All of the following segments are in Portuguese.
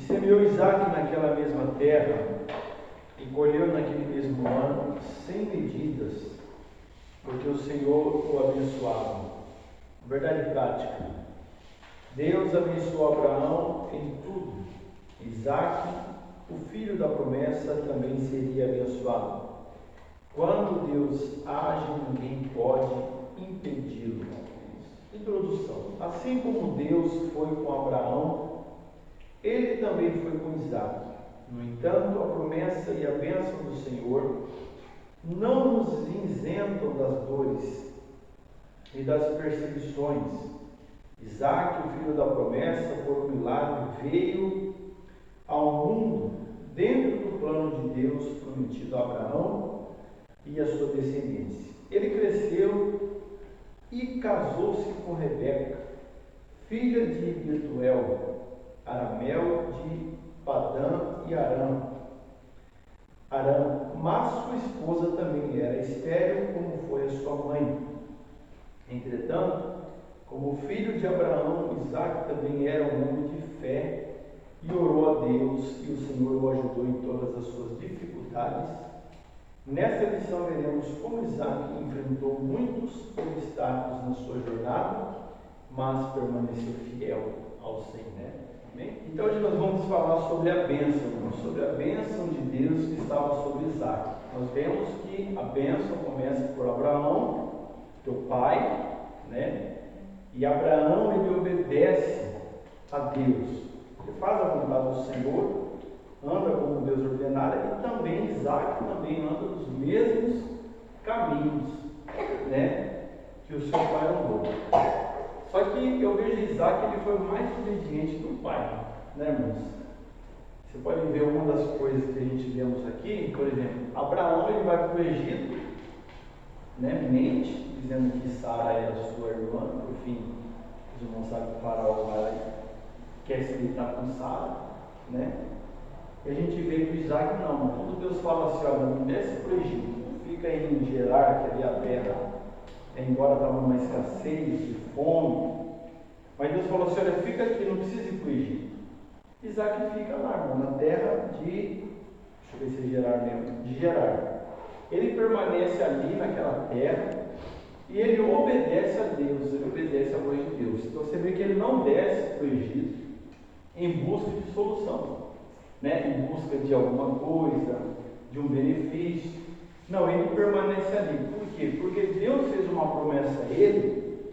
semeou Isaac naquela mesma terra e colheu naquele mesmo ano sem medidas, porque o Senhor o abençoava. Verdade prática. Deus abençoou Abraão em tudo. Isaac, o filho da promessa, também seria abençoado. Quando Deus age, ninguém pode impedi-lo. Introdução. Assim como Deus foi com Abraão, ele também foi com Isaac. No entanto, a promessa e a bênção do Senhor não nos isentam das dores e das perseguições. Isaac, o filho da promessa, por um milagre, veio ao mundo dentro do plano de Deus prometido a Abraão e a sua descendência. Ele cresceu e casou-se com Rebeca, filha de Betuel, arameu de Padã e Aram, mas sua esposa também era estéril, como foi a sua mãe. Entretanto, como filho de Abraão, Isaac também era um homem de fé e orou a Deus, e o Senhor o ajudou em todas as suas dificuldades. Nesta lição veremos como Isaac enfrentou muitos obstáculos na sua jornada, mas permaneceu fiel ao Senhor. Amém? Então hoje nós vamos falar sobre a bênção, sobre a bênção de Deus que estava sobre Isaac. Nós vemos que a bênção começa por Abraão, teu pai, E Abraão, ele obedece a Deus. Ele faz a vontade do Senhor, anda como Deus ordenara, e também Isaac também anda nos mesmos caminhos, que o seu pai andou. Só que eu vejo Isaac, ele foi mais obediente que o pai, irmãos? Você pode ver uma das coisas que a gente vemos aqui, por exemplo, Abraão, ele vai para o Egito, mente, dizendo que Sara era sua irmã. Por fim, os irmãos sabem que o faraó vai quer se deitar com Sara, E a gente vê que o Isaac não. Quando Deus fala assim, olha, não desce para o Egito, fica em Gerar, que ali a terra, embora estava numa escassez de fome, mas Deus falou assim, olha, fica aqui, não precisa ir para o Egito. Isaac fica lá, irmão, na terra de, deixa eu ver se é Gerar mesmo, de Gerar. Ele permanece ali naquela terra e ele obedece a Deus, ele obedece a voz de Deus. Então você vê que ele não desce para o Egito em busca de solução, em busca de alguma coisa, de um benefício. Não, ele permanece ali. Por quê? Porque Deus fez uma promessa a ele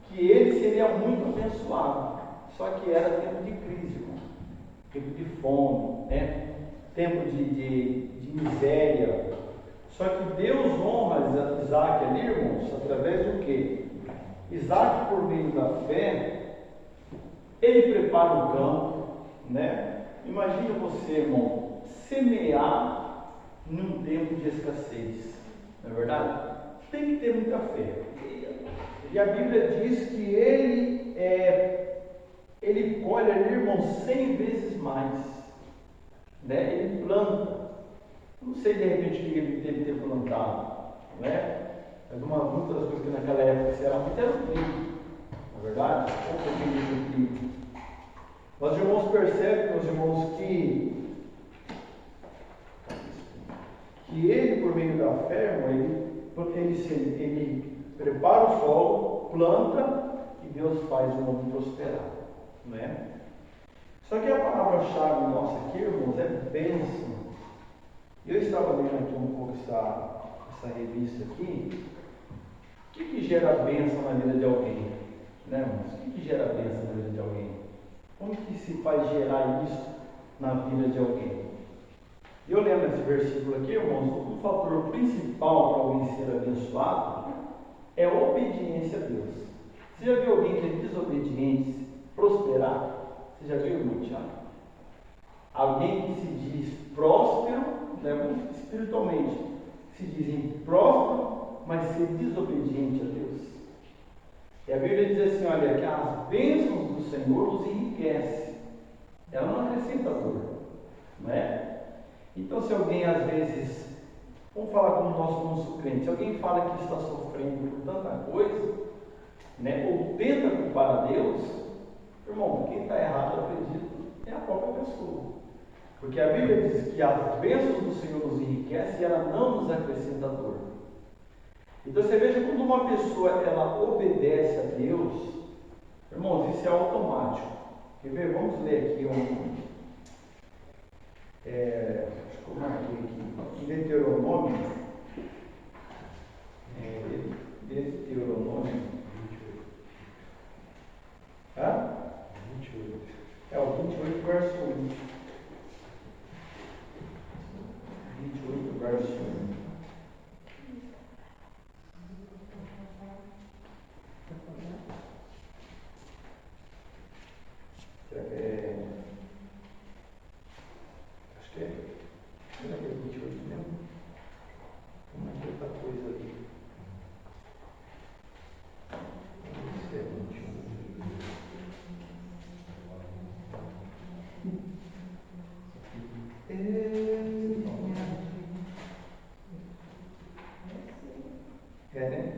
que ele seria muito abençoado. Só que era tempo de crise, irmão. Tempo de fome, tempo de miséria. Só que Deus honra Isaac ali, irmãos, através do quê? Isaac, por meio da fé, ele prepara o campo, Imagina você, irmão, semear num tempo de escassez, não é verdade? Tem que ter muita fé. E a Bíblia diz que ele colhe ali, irmão, 100 vezes mais, Ele planta. Não sei de repente o que ele teve que ter plantado, Mas muitas das coisas que naquela época se era muito era o trigo, não é verdade? Um pouquinho de trigo. Mas os irmãos percebem, meus irmãos, que ele, por meio da fé, irmão, ele prepara o solo, planta e Deus faz o homem prosperar, Só que a palavra-chave nossa aqui, irmãos, é bênção. Eu estava lendo aqui um pouco essa revista aqui. O que gera bênção na vida de alguém? Irmãos? O que gera bênção na vida de alguém? Como que se faz gerar isso na vida de alguém? Eu lendo esse versículo aqui, irmãos, o fator principal para alguém ser abençoado é a obediência a Deus. Você já viu alguém que é desobediente prosperar? Você já viu, irmão Tiago? Alguém que se diz próspero, espiritualmente, se dizem próspero, mas ser desobediente a Deus. E a Bíblia diz assim, olha, que as bênçãos do Senhor os enriquece. Ela não acrescenta dor, Então, se alguém às vezes, vamos falar como nosso crente, se alguém fala que está sofrendo por tanta coisa, ou tenta culpar a Deus, irmão, quem está errado, eu acredito, é a própria pessoa. Porque a Bíblia diz que as bênçãos do Senhor nos enriquece e ela não nos acrescenta dor. Então você veja, quando uma pessoa ela obedece a Deus, irmãos, isso é automático. Quer ver? Vamos ler aqui acho que eu marquei aqui, em Deuteronômio, Deuteronômio, 28. É o 28, verso 1. 28, verso 1. Será que é? Acho que é. Será que é 28 mesmo? Como é que outra coisa ali? Isso é 21. Né?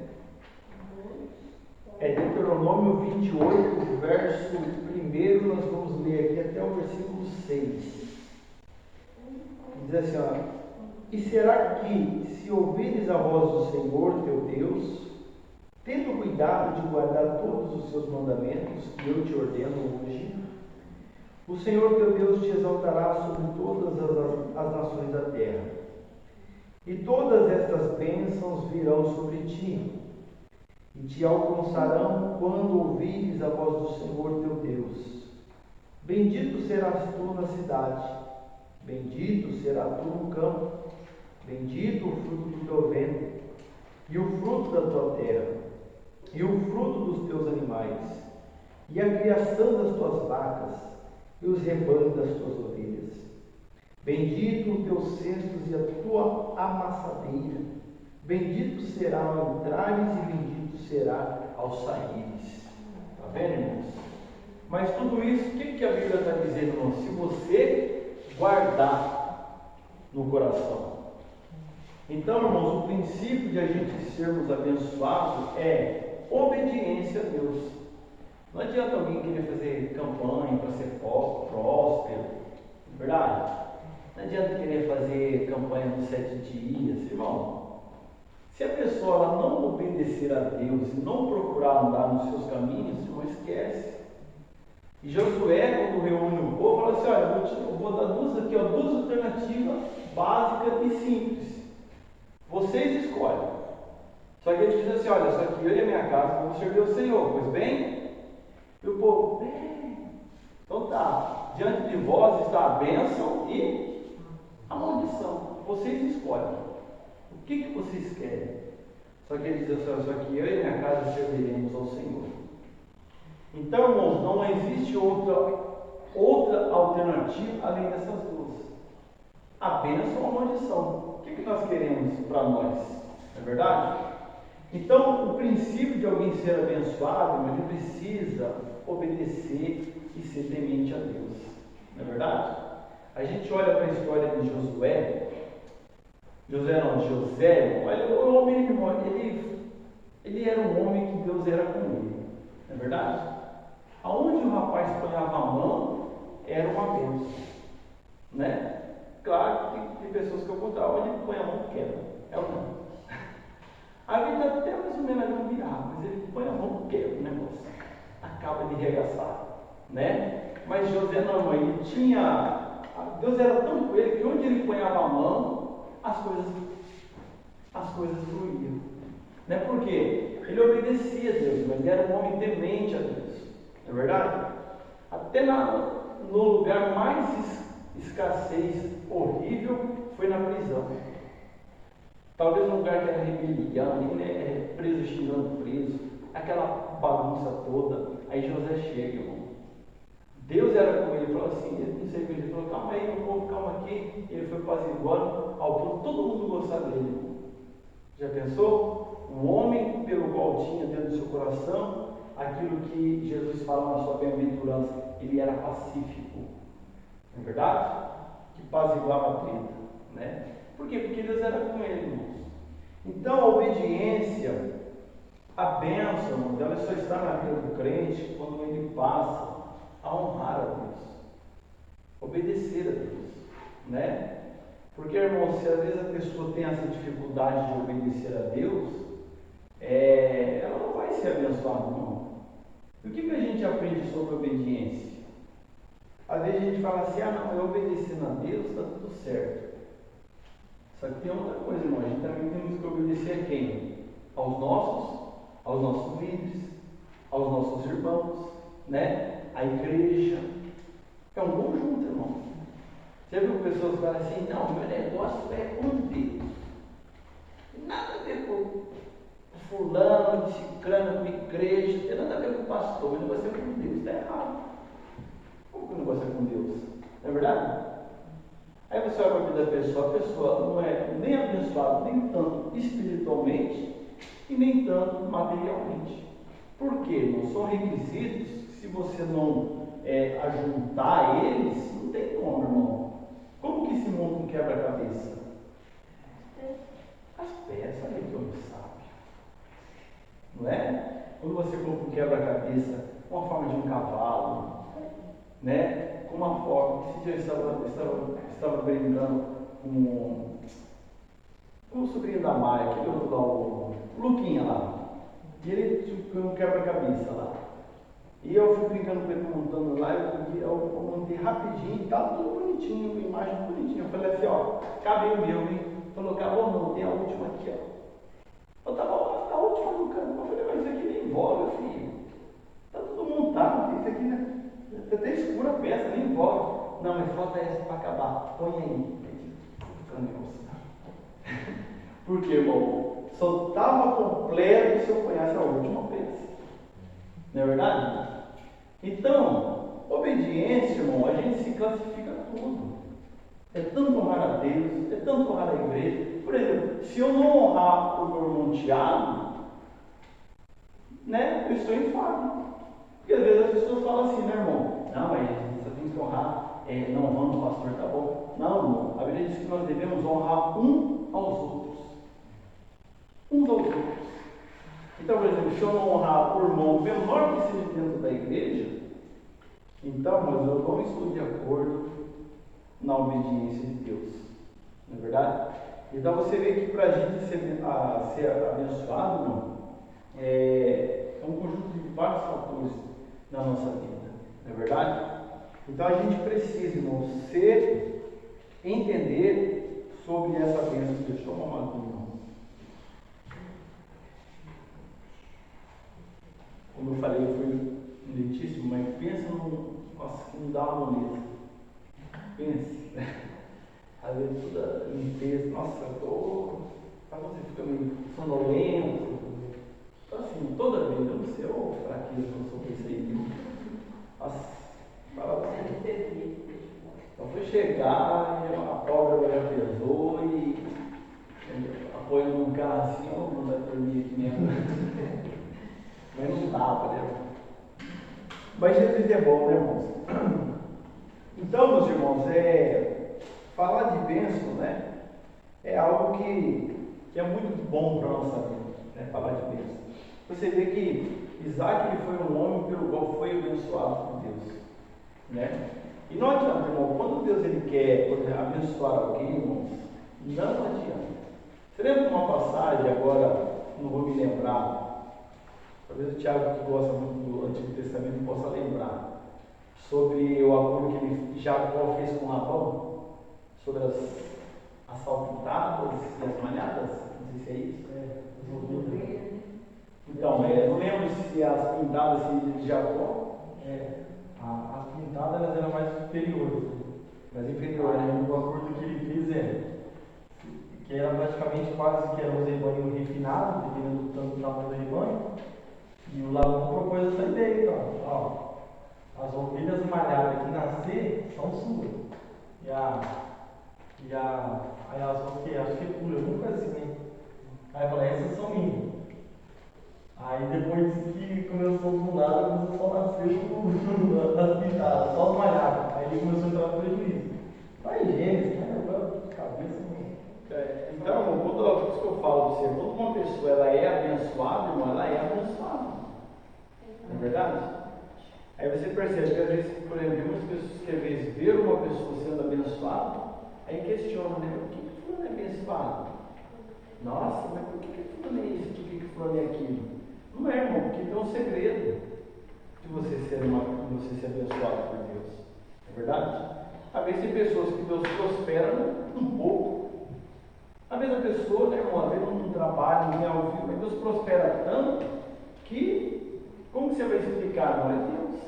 É Deuteronômio 28, verso 1, nós vamos ler aqui até o versículo 6. Diz assim, ó: E será que, se ouvires a voz do Senhor teu Deus, tendo cuidado de guardar todos os seus mandamentos que eu te ordeno hoje, o Senhor teu Deus te exaltará sobre todas as nações da terra, e todas estas bênçãos virão sobre ti, e te alcançarão quando ouvires a voz do Senhor teu Deus. Bendito serás tu na cidade, bendito será tu no campo, bendito o fruto do teu ventre, e o fruto da tua terra, e o fruto dos teus animais, e a criação das tuas vacas, e os rebanhos das tuas ovelhas. Bendito o teu cestos e a tua amassadeira. Bendito será ao entrares e bendito será ao saíres. Está vendo, irmãos? Mas tudo isso, o que a Bíblia está dizendo, irmãos? Se você guardar no coração. Então, irmãos, o princípio de a gente sermos abençoados é obediência a Deus. Não adianta alguém querer fazer campanha para ser próspero, verdade? Não adianta querer fazer campanha dos 7 dias, irmão. Se a pessoa ela não obedecer a Deus e não procurar andar nos seus caminhos, irmão, esquece. E Josué, quando reúne o povo, fala assim: olha, eu vou dar duas alternativas básicas e simples. Vocês escolhem. Só que ele diz assim: olha, só que eu e a minha casa vamos servir ao Senhor, pois bem? E o povo, bem. Então tá, diante de vós está a bênção e a maldição. Vocês escolhem. O que vocês querem? Só que ele diz assim: só que eu e a minha casa serviremos ao Senhor. Então, irmãos, não existe outra alternativa além dessas duas: a bênção ou a maldição. O que nós queremos para nós? Não é verdade? Então, o princípio de alguém ser abençoado, ele precisa obedecer e ser temente a Deus. Não é verdade? A gente olha para a história de José, olha, o homem, irmão, ele era um homem que Deus era com ele. Não é verdade? Aonde o rapaz ponhava a mão, era uma bênção. Né? Claro que tem pessoas que eu contrário, onde ele põe a mão, quebra. É ou não? A vida até mais ou menos não virava, mas ele põe a mão, quebra o negócio. Acaba de arregaçar. Né? Mas José não, ele tinha. Deus era tão com ele que onde ele ponhava a mão, as coisas fluíam. Né? Por quê? Ele obedecia a Deus, mas ele era um homem temente a Deus. Não é verdade? Até no lugar mais escassez horrível foi na prisão. Talvez um lugar que era rebelião, né? Preso xingando preso, aquela bagunça toda. Aí José chega, irmão. Deus era com ele, falou assim, ele falou: calma aí, meu povo, calma aqui. Ele foi apaziguando ao ponto todo mundo gostar dele, irmão. Já pensou? Um homem pelo qual tinha dentro do seu coração aquilo que Jesus fala na sua bem-aventurança, ele era pacífico. Não é verdade? Que apaziguava a treta, né? Por quê? Porque Deus era com ele, irmãos. Então a obediência, a bênção, irmãos, ela só está na vida do crente quando ele passa a honrar a Deus. Porque, irmão, se às vezes a pessoa tem essa dificuldade de obedecer a Deus, ela não vai ser abençoada, não. E o que a gente aprende sobre obediência? Às vezes a gente fala assim, não, eu obedecendo a Deus, está tudo certo. Só que tem outra coisa, irmão, a gente também temos que obedecer a quem? Aos nossos líderes, aos nossos irmãos, né? A igreja. É um conjunto, irmão. Você viu pessoas que falam assim, não, meu negócio é com Deus. Nada a ver com fulano, de ciclano, com igreja, não tem nada a ver com o pastor, o negócio é com Deus, está errado. Como que o negócio é com Deus? Não é verdade? Aí você olha para a vida da pessoa, a pessoa não é nem abençoada, nem tanto espiritualmente e nem tanto materialmente. Por quê? Não são requisitos que, se você não ajuntar eles, não tem como, irmão. Como que se monta um quebra-cabeça? As peças, olha que homem sábio. Não é? Quando você compra um quebra-cabeça com a forma de um cavalo, né? Com uma forma, esse dia eu estava brincando com o sobrinho da Maia, aquele outro lá, o Luquinha lá. E ele tinha um quebra-cabeça lá. E eu fui brincando com ele, montando lá, eu montei rapidinho, estava tudo bonitinho, imagem bonitinha. Eu falei assim, cabe o meu, hein? Falou, acabou não, tem a última aqui, Eu estava a última no canto. Eu falei, mas isso aqui nem envolve, filho. Está tudo montado, isso aqui, né? Está até escura a peça, nem envolve. Não, mas falta essa para acabar. Põe aí. Por quê, irmão? Só estava completo se eu conhece a última peça. Não é verdade? Então, obediência, irmão, a gente se classifica tudo. É tanto honrar a Deus, é tanto honrar a igreja. Por exemplo, se eu não honrar o meu irmão Tiago, né, eu estou em falha. Porque às vezes as pessoas falam assim, né, irmão? Não, mas a gente só tem que honrar, não honrando o pastor, tá bom? Não, irmão, a Bíblia diz que nós devemos honrar um aos outros. Uns aos outros. Então, por exemplo, se eu não honrar o irmão menor que seja dentro da igreja, então, mas eu não estou de acordo na obediência de Deus. Não é verdade? Então você vê que para a gente ser abençoado, irmão, é um conjunto de vários fatores na nossa vida. Não é verdade? Então a gente precisa, irmão, entender sobre essa bênção de Deus. Deixa eu tomar uma água, irmão. Como eu falei, eu fui lentíssimo, mas pensa nossa, que não dá uma moleza. Pensa. Às vezes toda limpeza, nossa, sabe, você fica meio sonolento. Então assim, toda vez, eu não sei, fraqueza que eu sou com isso aí. Nossa, fala assim. Então foi chegar, a cobra já pesou e apoio num carro assim, não vai dormir aqui mesmo. Mas não dava, né? Mas Jesus é bom, né, irmãos? Então, meus irmãos, falar de bênção, né? É algo que é muito bom para a nossa vida, né? Falar de bênção. Você vê que Isaac ele foi um homem pelo qual foi abençoado por Deus, né? E não adianta, irmão, quando Deus ele quer abençoar alguém, irmãos, não adianta. Você lembra de uma passagem, agora não vou me lembrar, talvez o Tiago, que gosta muito do Antigo Testamento, possa lembrar, sobre o acordo que Jacó fez com Labão, sobre as salpintadas e as malhadas, não sei se é isso. Então, não lembro se as pintadas de Jacó. As pintadas elas eram mais superiores. Mais inferiores, né? O acordo que ele fez que era praticamente quase que era um rebanho refinado, dependendo do tanto do tamanho do rebanho. E o Labão propôs essa ideia, então, as ovelhas malhadas que nascer são suas. Aí elas vão que acho que é pura, nunca assim, né? Aí fala, essas são minhas. Aí depois que começou do nada, começou a nascer as pintadas, só as malhadas. Aí ele começou a entrar no prejuízo. Vai Gênesis, né? Cabeça. Então, por isso que eu falo para você, quando uma pessoa ela é abençoada, irmão, ela é abençoada. Não é verdade? Aí você percebe que às vezes, por exemplo, muitas pessoas que às vezes ver uma pessoa sendo abençoada, Aí questiona, né? Por que fulano é abençoado? Nossa, mas por que fulano é isso? Por que fulano é aquilo? Não é, irmão, porque tem um segredo de você ser abençoado por Deus. É verdade? Às vezes tem pessoas que Deus prospera um pouco. Às vezes a pessoa, né, irmão, às vezes não trabalha, não ganha o filho, mas Deus prospera tanto que, como que você vai explicar? Não é Deus.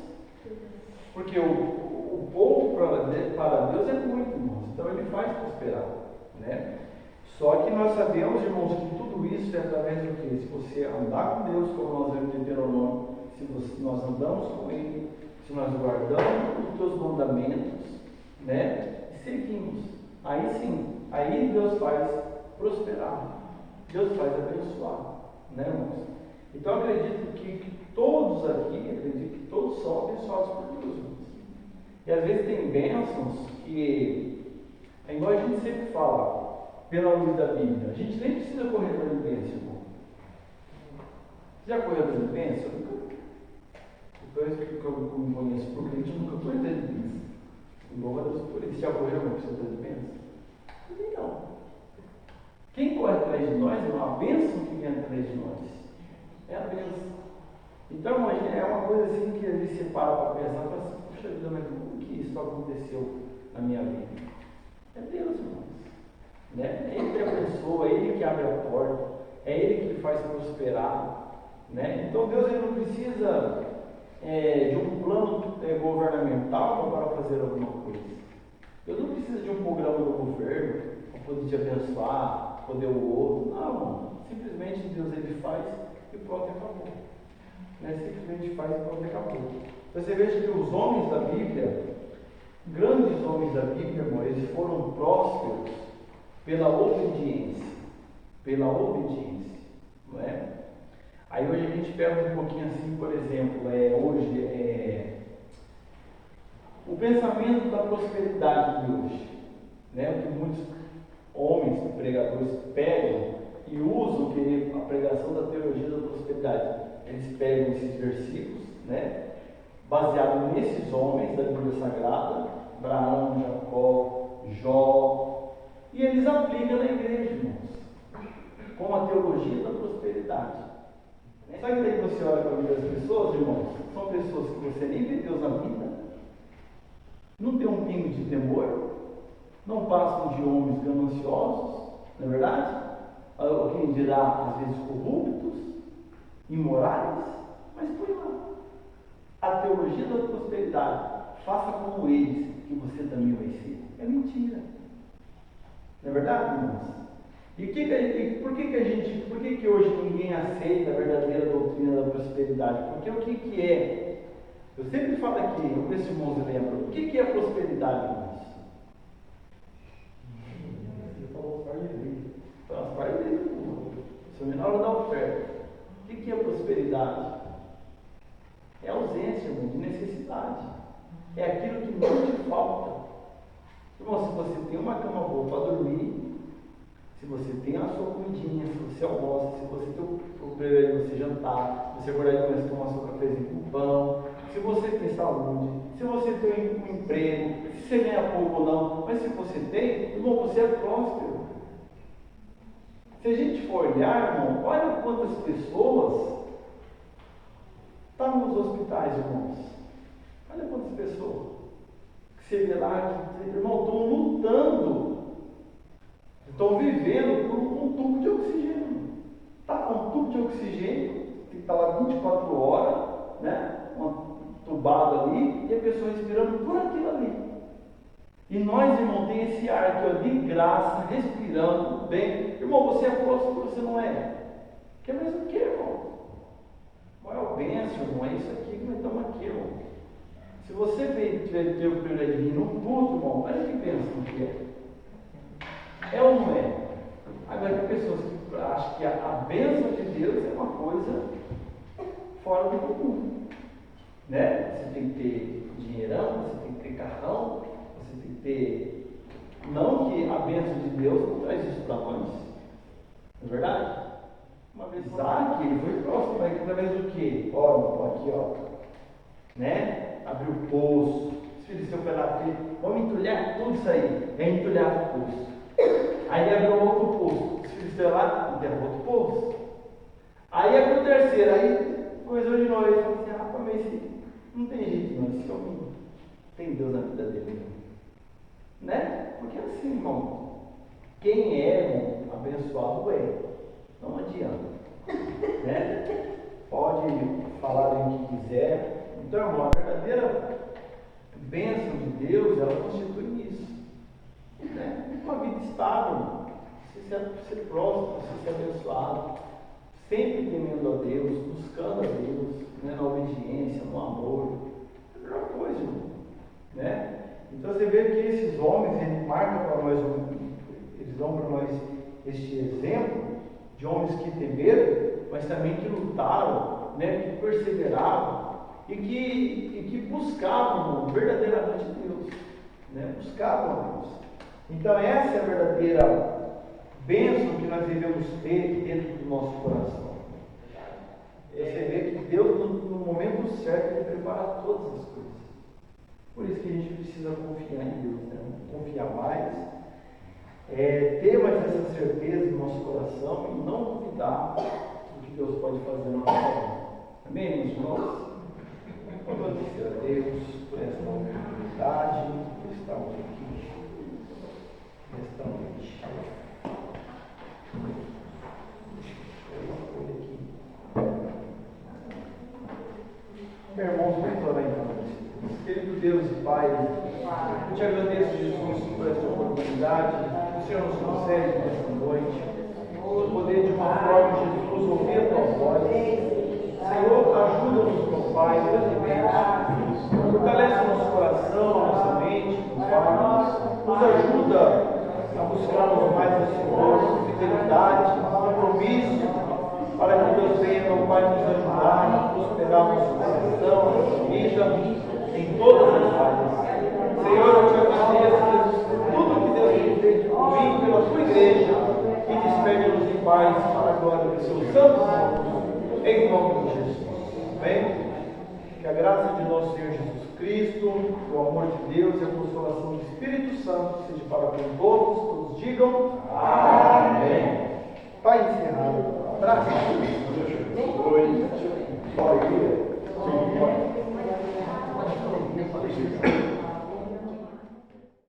Porque o pouco para Deus é muito, irmãos. Então Ele faz prosperar, né? Só que nós sabemos, irmãos, que tudo isso é através do quê? Se você andar com Deus, como nós vemos em Deuteronômio, nós andamos com Ele, se nós guardamos os teus mandamentos, né? E seguimos. Aí sim, aí Deus faz prosperar. Deus faz abençoar, né, irmãos? Então eu acredito que todos aqui, acredito que todos são abençoados por Deus, irmãos. E às vezes tem bênçãos que, é igual a gente sempre fala, pela luz da Bíblia, a gente nem precisa correr atrás de bênção, irmão. Já correu atrás de bênção? Depois que eu me conheço por crente, eu nunca corri atrás de bênção. Igual a Deus por isso. Já correu atrás de bênção? Não. Quem corre atrás de nós, irmão, a bênção que vem atrás de nós é a bênção. Então, é uma coisa assim que às vezes você para pensar e fala assim, puxa vida, mas como que isso aconteceu na minha vida? É Deus, irmãos. Né? É Ele que abençoa, é Ele que abre a porta, é Ele que faz prosperar. Né? Então Deus ele não precisa de um plano governamental para fazer alguma coisa. Deus não precisa de um programa do governo para poder te abençoar, poder o outro. Não, simplesmente Deus ele faz e pronto, acabou. Né? Simplesmente faz e pronto, acabou. Você veja que os homens da Bíblia, grandes homens da Bíblia, irmão, eles foram prósperos pela obediência. Pela obediência. Não é? Aí hoje a gente pega um pouquinho assim, por exemplo, o pensamento da prosperidade de hoje. Né? O que muitos homens, pregadores, pegam e usam a pregação da teologia da prosperidade. Eles pegam esses versículos, né? Baseado nesses homens da Bíblia Sagrada, Abraão, Jacó, Jó, e eles aplicam na igreja, irmãos, com a teologia da prosperidade. Sabe que daí você olha para a vida das pessoas, irmãos? São pessoas que você nem vê Deus na vida, não tem um pingo de temor, não passam de homens gananciosos, não é verdade? Quem dirá, às vezes, corruptos, imorais, mas põe lá. A teologia da prosperidade, faça como eles, que você também vai ser. É mentira. Não é verdade, irmãos? E por que hoje ninguém aceita a verdadeira doutrina da prosperidade? Porque o que é? Eu sempre falo aqui, eu ver se os irmãos lembram. O que é prosperidade, irmãos? Você falou as partes as partes dele, na hora da oferta. O que é prosperidade? É ausência, irmão, de necessidade. É aquilo que não te falta. Irmão, se você tem uma cama boa para dormir, se você tem a sua comidinha, se você almoça, se você tem o privilégio de você jantar, se você acordar de manhã tomar seu cafezinho com pão, se você tem saúde, se você tem um emprego, se você ganha pouco ou não, mas se você tem, irmão, você é próspero. Se a gente for olhar, irmão, olha quantas pessoas estão nos hospitais, irmãos. Olha quantas pessoas que você vê lá, que, irmão, estão lutando, estão vivendo por um tubo de oxigênio. Está com um tubo de oxigênio, tem que estar lá 24 horas, né? Tubado ali, e a pessoa respirando por aquilo ali. E nós, irmão, tem esse ar aqui, ó, de graça, respirando bem. Irmão, você é próximo, você não é. Quer mais o que, irmão? Qual é o bênção, irmão? É isso aqui que nós estamos aqui, irmão. Se você ter o privilégio de vir num culto, irmão, olha que bênção que é. É ou não é? Agora tem pessoas que acham que a bênção de Deus é uma coisa fora do comum. Né? Você tem que ter dinheirão, você tem que ter carrão, você tem que ter. Não que a bênção de Deus não traz isso para nós. Não é verdade? Uma vez Isaac, ele foi próximo, mas através do quê? Ó, aqui, ó. Né? Abriu o poço. Os filhos desceu pela filha, vamos entulhar tudo isso aí. Aí entulhava o poço. Aí ele abriu outro poço. Os filhos estão lá, enterrou outro poço. Aí abriu o terceiro, aí coisou de novo. Ele falou assim, rapaz, mas esse não tem jeito não, esse homem tem Deus na vida dele. Né? Porque assim, irmão, quem é, irmão, abençoado é. Não adianta. Né? Pode falar o que quiser. Então, irmão, a verdadeira bênção de Deus, ela constitui isso. Né? Uma vida estável, você ser próximo, você ser abençoado, sempre temendo a Deus, buscando a Deus, né? Na obediência, no amor. É a melhor coisa, irmão. Né? Então você vê que esses homens, eles marcam para nós, eles dão para nós este exemplo de homens que temeram, mas também que lutaram, né? Que perseveravam e que buscavam verdadeiramente Deus, né? Buscavam a Deus. Então essa é a verdadeira bênção que nós devemos ter dentro do nosso coração. Você vê que Deus, no momento certo, Ele prepara todas as coisas. Por isso que a gente precisa confiar em Deus, né? Confiar mais, ter mais essa certeza no nosso coração e não duvidar do que Deus pode fazer na nossa vida. Amém, meus irmãos? Agradecer a Deus por essa oportunidade de estarmos aqui nesta noite. Meu irmão, vamos orar então. Querido Deus e Pai, eu te agradeço, Jesus, por essa oportunidade que o Senhor nos concede nesta noite, por poder de uma forma, Jesus, ouvir a tua voz. Senhor, ajuda-nos, meu Pai, grandemente. Fortalece o nosso coração, a nossa mente, meu Pai. Nos ajuda a buscarmos mais o Senhor, fidelidade, compromisso, para que Deus venha, meu Pai, nos ajudar a prosperar a nossa coração, a nossa vida, em todas as áreas. Senhor, eu te agradeço, Jesus, por tudo que Deus tem feito por mim, pela tua igreja, e despede-nos em paz para a glória do seu santo nome, em nome de Jesus. Amém? Que a graça de nosso Senhor Jesus Cristo, o amor de Deus e a consolação do Espírito Santo seja para com todos digam amém. Pai encerrado. Abraço. Oi. Oi.